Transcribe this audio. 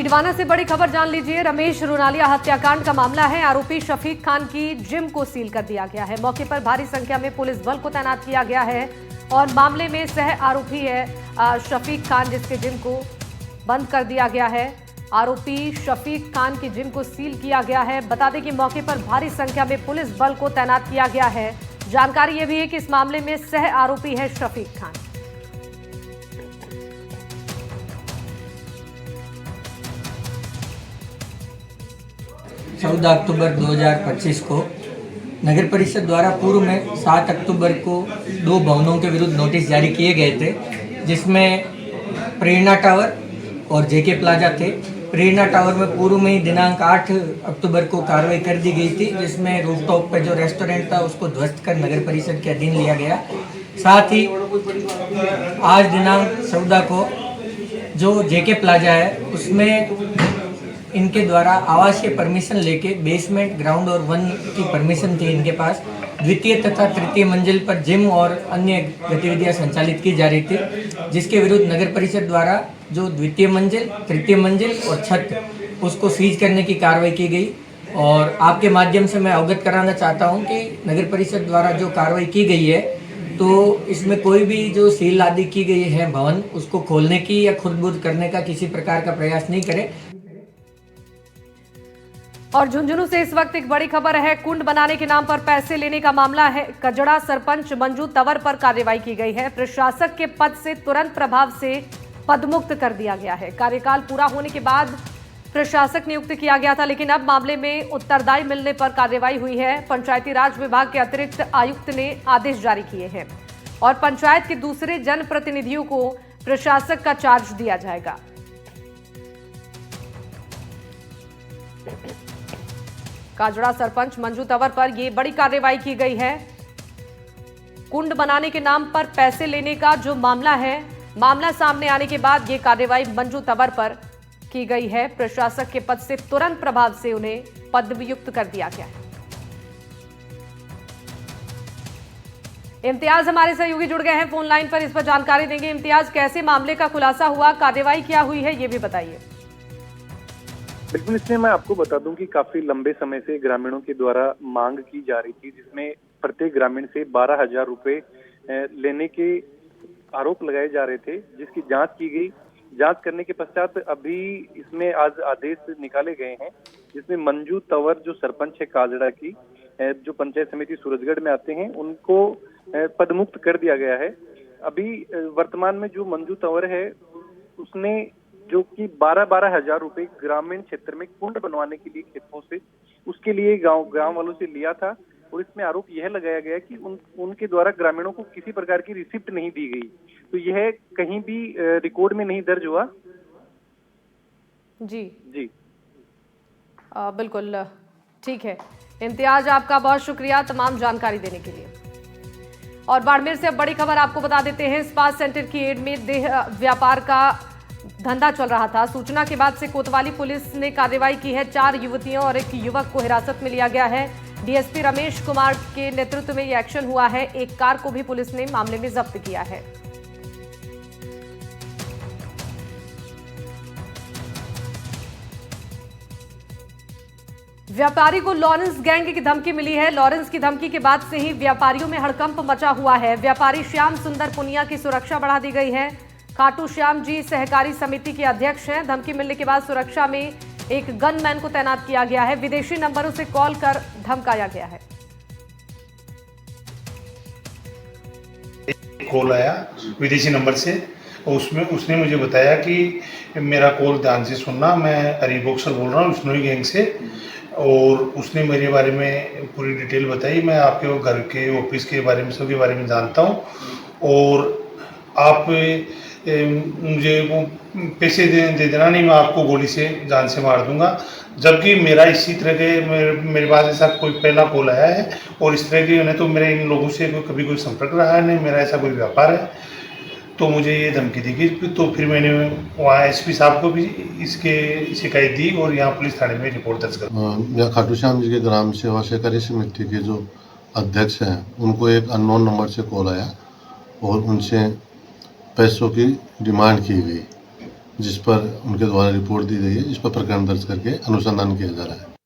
डीडवाना से बड़ी खबर जान लीजिए। रमेश रुनालिया हत्याकांड का मामला है। आरोपी शफीक खान की जिम को सील कर दिया गया है। मौके पर भारी संख्या में पुलिस बल को तैनात किया गया है और मामले में सह आरोपी है शफीक खान, जिसके जिम को बंद कर दिया गया है। आरोपी शफीक खान की जिम को सील किया गया है। बता दें कि मौके पर भारी संख्या में पुलिस बल को तैनात किया गया है। जानकारी यह भी है कि इस मामले में सह आरोपी है शफीक खान। 14 अक्टूबर 2025 को नगर परिषद द्वारा पूर्व में 7 अक्टूबर को 2 भवनों के विरुद्ध नोटिस जारी किए गए थे, जिसमें प्रेरणा टावर और जेके प्लाजा थे। प्रेरणा टावर में पूर्व में ही दिनांक 8 अक्टूबर को कार्रवाई कर दी गई थी, जिसमें रूफटॉप पर जो रेस्टोरेंट था उसको ध्वस्त कर नगर परिषद के अधीन लिया गया। साथ ही आज दिनांक 14 को जो जेके प्लाजा है उसमें इनके द्वारा आवासीय परमिशन लेके बेसमेंट, ग्राउंड और 1 की परमिशन थी इनके पास। द्वितीय तथा तृतीय मंजिल पर जिम और अन्य गतिविधियां संचालित की जा रही थी, जिसके विरुद्ध नगर परिषद द्वारा जो द्वितीय मंजिल, तृतीय मंजिल और छत उसको सीज करने की कार्रवाई की गई। और आपके माध्यम से मैं अवगत कराना चाहता हूं कि नगर परिषद द्वारा जो कार्रवाई की गई है तो इसमें कोई भी जो सील आदि की गई है भवन, उसको खोलने की या खुद-बुद करने का किसी प्रकार का प्रयास नहीं करें। और झुंझुनू से इस वक्त एक बड़ी खबर है। कुंड बनाने के नाम पर पैसे लेने का मामला है। कजड़ा सरपंच मंजू तंवर पर कार्रवाई की गई है। प्रशासक के पद से तुरंत प्रभाव से पदमुक्त कर दिया गया है। कार्यकाल पूरा होने के बाद प्रशासक नियुक्त किया गया था, लेकिन अब मामले में उत्तरदायी मिलने पर कार्रवाई हुई है। पंचायती राज विभाग के अतिरिक्त आयुक्त ने आदेश जारी किए हैं और पंचायत के दूसरे जनप्रतिनिधियों को प्रशासक का चार्ज दिया जाएगा। काजड़ा सरपंच मंजू तंवर पर यह बड़ी कार्रवाई की गई है। कुंड बनाने के नाम पर पैसे लेने का जो मामला है, मामला सामने आने के बाद यह कार्रवाई मंजू तंवर पर की गई है। प्रशासक के पद से तुरंत प्रभाव से उन्हें पदव्युक्त कर दिया गया है। इम्तियाज हमारे सहयोगी जुड़ गए हैं फोन लाइन पर, इस पर जानकारी देंगे। इम्तियाज, कैसे मामले का खुलासा हुआ, कार्रवाई क्या हुई है, ये भी बताइए। बिल्कुल, इसमें मैं आपको बता दूं कि काफी लंबे समय से ग्रामीणों के द्वारा मांग की जा रही थी, जिसमें प्रत्येक ग्रामीण से 12,000 रुपए लेने के आरोप लगाए जा रहे थे, जिसकी जांच की गई। जांच करने के पश्चात अभी इसमें आज आदेश निकाले गए हैं, जिसमें मंजू तंवर जो सरपंच है काजड़ा की, जो पंचायत समिति सूरजगढ़ में आते हैं, उनको पदमुक्त कर दिया गया है। अभी वर्तमान में जो मंजू तंवर है उसने जो कि 12,000 रुपए ग्रामीण क्षेत्र में कुंड बनवाने के लिए खेतों से, उसके लिए गांव वालों से लिया था। और इसमें आरोप यह लगाया गया कि उनके द्वारा ग्रामीणों को किसी प्रकार की रिसिप्ट नहीं दी गई। तो यह कहीं भी रिकॉर्ड में नहीं दर्ज हुआ। जी जी बिल्कुल ठीक है। इम्तियाज, आपका बहुत शुक्रिया तमाम जानकारी देने के लिए। और बाड़मेर से अब बड़ी खबर आपको बता देते हैं। स्पा सेंटर की एड में देह व्यापार का धंधा चल रहा था। सूचना के बाद से कोतवाली पुलिस ने कार्रवाई की है। 4 युवतियों और एक युवक को हिरासत में लिया गया है। डीएसपी रमेश कुमार के नेतृत्व में यह एक्शन हुआ है। एक कार को भी पुलिस ने मामले में जब्त किया है। व्यापारी को लॉरेंस गैंग की धमकी मिली है। लॉरेंस की धमकी के बाद से ही व्यापारियों में हड़कंप मचा हुआ है। व्यापारी श्याम सुंदर पुनिया की सुरक्षा बढ़ा दी गई है। खाटू श्याम जी सहकारी समिति के अध्यक्ष हैं। धमकी मिलने के बाद सुरक्षा में एक गनमैन को तैनात किया गया है। विदेशी नंबरों से कॉल कर धमकाया गया है। कॉल आया विदेशी नंबर से और उसमें उसने मुझे बताया कि मेरा कॉल ध्यान से सुनना, मैं हरीबॉक्सर बोल रहा हूँ विष्णोई गैंग से। और उसने मेरे बारे में पूरी डिटेल बताई। मैं आपके घर के ऑफिस के बारे में, सबके बारे में जानता हूँ और आप मुझे वो पैसे दे देना, नहीं मैं आपको गोली से जान से मार दूंगा। जबकि मेरा इसी तरह के मेरे पास ऐसा कोई पहला कॉल आया है और इस तरह के, उन्हें तो मेरे इन लोगों से कभी कोई संपर्क रहा है नहीं, मेरा ऐसा कोई व्यापार है। तो मुझे ये धमकी दी गई। तो फिर मैंने वहाँ एसपी साहब को भी इसके शिकायत दी और यहाँ पुलिस थाने में रिपोर्ट दर्ज कर। मैं खाटू श्याम जी के ग्राम सेवा सहकारी समिति के जो अध्यक्ष हैं, उनको एक अननोन नंबर से कॉल आया और उनसे पैसों की डिमांड की गई। जिस पर उनके द्वारा रिपोर्ट दी गई है, जिस पर प्रकरण दर्ज करके अनुसंधान किया जा रहा है।